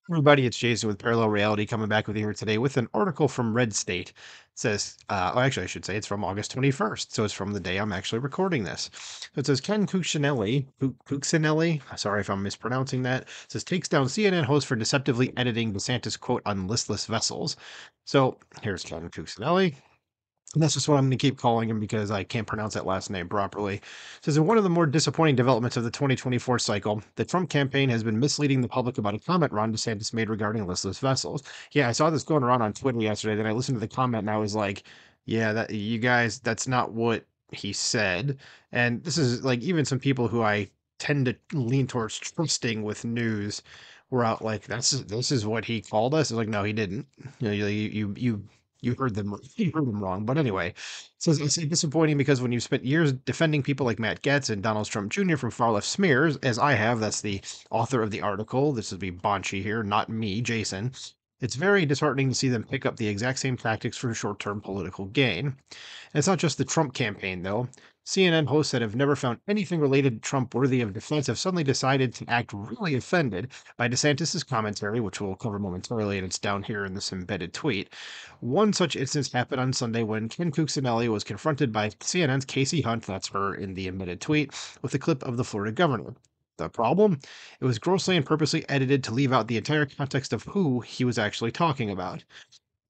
Everybody, it's Jason with Parallel Reality coming back with you here today with an article from Red State. It says, actually, I should say it's from August 21st. So it's from the day I'm actually recording this. So it says Ken Cuccinelli, sorry if I'm mispronouncing that, says takes down CNN host for deceptively editing DeSantis quote on listless vessels. So here's Ken Cuccinelli. And that's just what I'm going to keep calling him because I can't pronounce that last name properly. It says in one of the more disappointing developments of the 2024 cycle, the Trump campaign has been misleading the public about a comment Ron DeSantis made regarding listless vessels. Yeah, I saw this going around on Twitter yesterday. Then I listened to the comment and I was like, yeah, that you guys, that's not what he said. And this is like even some people who I tend to lean towards trusting with news were out like this is what he called us. It's like, no, he didn't. You heard them. You heard them wrong. But anyway, it says it's disappointing because when you've spent years defending people like Matt Gaetz and Donald Trump Jr. from far left smears, as I have, that's the author of the article. This would be Bonchi here, not me, Jason. It's very disheartening to see them pick up the exact same tactics for short-term political gain. And it's not just the Trump campaign, though. CNN hosts that have never found anything related to Trump worthy of defense have suddenly decided to act really offended by DeSantis' commentary, which we'll cover momentarily, and it's down here in this embedded tweet. One such instance happened on Sunday when Ken Cuccinelli was confronted by CNN's Casey Hunt, that's her in the embedded tweet, with a clip of the Florida governor. The problem? It was grossly and purposely edited to leave out the entire context of who he was actually talking about.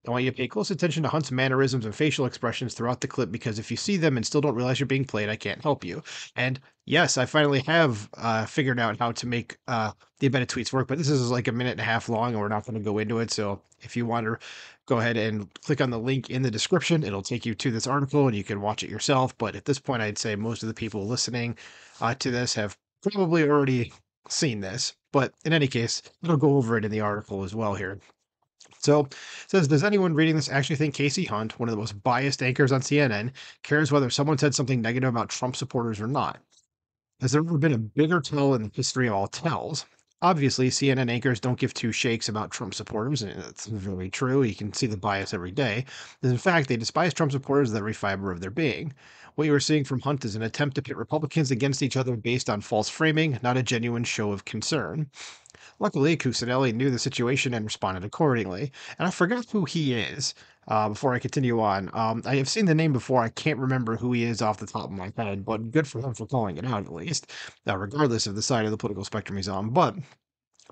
I want you to pay close attention to Hunt's mannerisms and facial expressions throughout the clip because if you see them and still don't realize you're being played, I can't help you. And yes, I finally have figured out how to make the embedded tweets work, but this is like a minute and a half long and we're not going to go into it. So if you want to go ahead and click on the link in the description, it'll take you to this article and you can watch it yourself. But at this point, I'd say most of the people listening to this have probably already seen this. But in any case, it'll go over it in the article as well here. So it says, does anyone reading this actually think Casey Hunt, one of the most biased anchors on CNN, cares whether someone said something negative about Trump supporters or not? Has there ever been a bigger tell in the history of all tells? Obviously, CNN anchors don't give two shakes about Trump supporters, and that's very true. You can see the bias every day. In fact, they despise Trump supporters with every fiber of their being. What you are seeing from Hunt is an attempt to pit Republicans against each other based on false framing, not a genuine show of concern. Luckily, Cuccinelli knew the situation and responded accordingly. And I forgot who he is before I continue on. I have seen the name before. I can't remember who he is off the top of my head, but good for him for calling it out at least, regardless of the side of the political spectrum he's on. But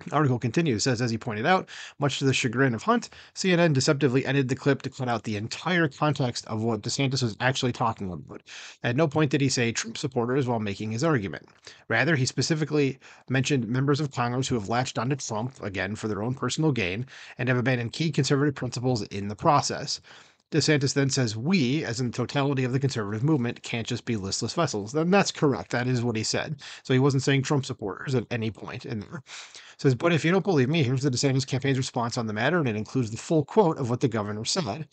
the article continues, says, as he pointed out, much to the chagrin of Hunt, CNN deceptively edited the clip to cut out the entire context of what DeSantis was actually talking about. At no point did he say Trump supporters while making his argument. Rather, he specifically mentioned members of Congress who have latched onto Trump, again, for their own personal gain, and have abandoned key conservative principles in the process. DeSantis then says we, as in the totality of the conservative movement, can't just be listless vessels. Then that's correct. That is what he said. So he wasn't saying Trump supporters at any point in there. Says, but if you don't believe me, here's the DeSantis campaign's response on the matter, and it includes the full quote of what the governor said.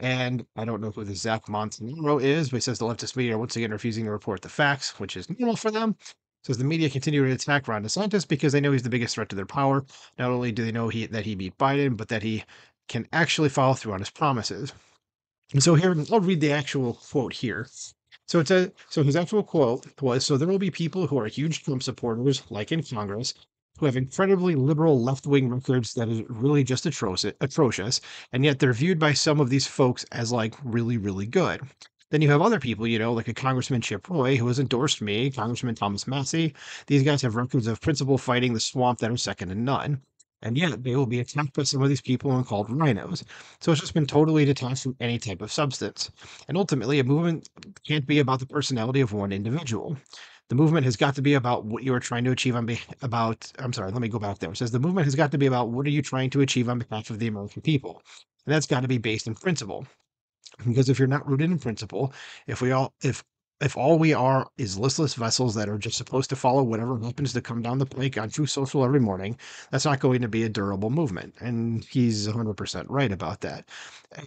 And I don't know who this Zach Montanaro is, but he says the leftist media are once again refusing to report the facts, which is normal for them. Says the media continue to attack Ron DeSantis because they know he's the biggest threat to their power. Not only do they know that he beat Biden, but that he can actually follow through on his promises. And so here, I'll read the actual quote here. So it says, so his actual quote was, so there will be people who are huge Trump supporters, like in Congress, who have incredibly liberal left-wing records that is really just atrocious, and yet they're viewed by some of these folks as like really, really good. Then you have other people, like a Congressman Chip Roy, who has endorsed me, Congressman Thomas Massey. These guys have records of principle fighting the swamp that are second to none. And yet they will be attacked by some of these people and called rhinos. So it's just been totally detached from any type of substance. And ultimately, a movement can't be about the personality of one individual. The movement has got to be about what you are trying to achieve I'm sorry, let me go back there. It says the movement has got to be about what are you trying to achieve on behalf of the American people. And that's got to be based in principle. Because if you're not rooted in principle, if all we are is listless vessels that are just supposed to follow whatever happens to come down the pike on True Social every morning, that's not going to be a durable movement. And he's 100% right about that.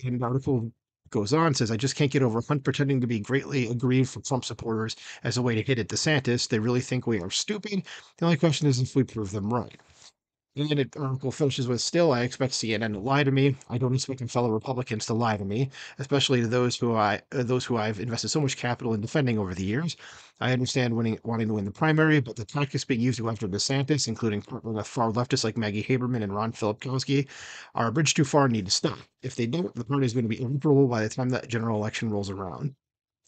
And the article goes on, says, I just can't get over Hunt pretending to be greatly aggrieved for Trump supporters as a way to hit at DeSantis. They really think we are stupid. The only question is if we prove them right. And then the article finishes with, "Still, I expect CNN to lie to me. I don't expect my fellow Republicans to lie to me, especially to those who I've invested so much capital in defending over the years. I understand wanting to win the primary, but the tactics being used to go after DeSantis, including partnering with far leftists like Maggie Haberman and Ron Filipkowski, are a bridge too far and need to stop. If they don't, the party is going to be inoperable by the time that general election rolls around."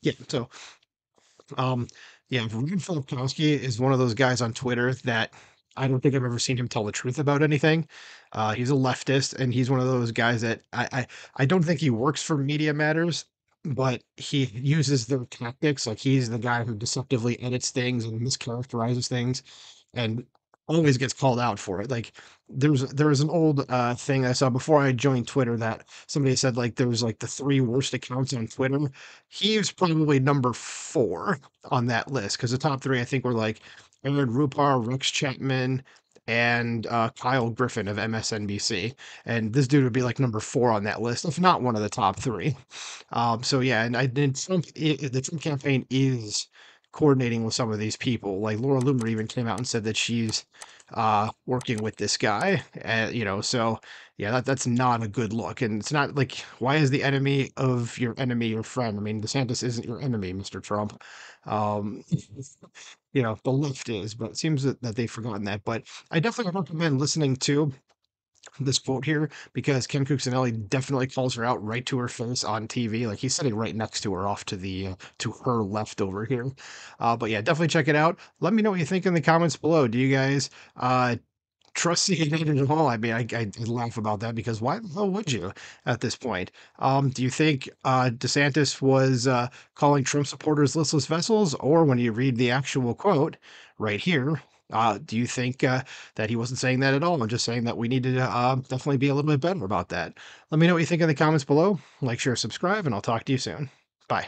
Yeah, so um, yeah, Ron Filipkowski is one of those guys on Twitter that I don't think I've ever seen him tell the truth about anything. He's a leftist, and he's one of those guys that I don't think he works for Media Matters, but he uses their tactics. Like he's the guy who deceptively edits things and mischaracterizes things, and always gets called out for it. Like there was an old thing I saw before I joined Twitter that somebody said like there was like the three worst accounts on Twitter. He was probably number four on that list because the top three I think were like Aaron Rupar, Rex Chapman, and Kyle Griffin of MSNBC. And this dude would be like number four on that list, if not one of the top three. So yeah, and I did the Trump campaign is coordinating with some of these people. Like Laura Loomer even came out and said that she's working with this guy. So yeah, that's not a good look. And it's not like, why is the enemy of your enemy your friend? I mean, DeSantis isn't your enemy, Mr. Trump. Um, the left is, but it seems that they've forgotten that. But I definitely recommend listening to this quote here because Ken Cuccinelli definitely calls her out right to her face on TV. Like he's sitting right next to her, off to the to her left over here. But yeah, definitely check it out. Let me know what you think in the comments below. Do you guys trust CNN at all? I mean, I laugh about that because why the hell would you at this point? Do you think DeSantis was calling Trump supporters listless vessels, or when you read the actual quote right here, do you think that he wasn't saying that at all and just saying that we need to definitely be a little bit better about that? Let me know what you think in the comments below. Like, share, subscribe, and I'll talk to you soon. Bye.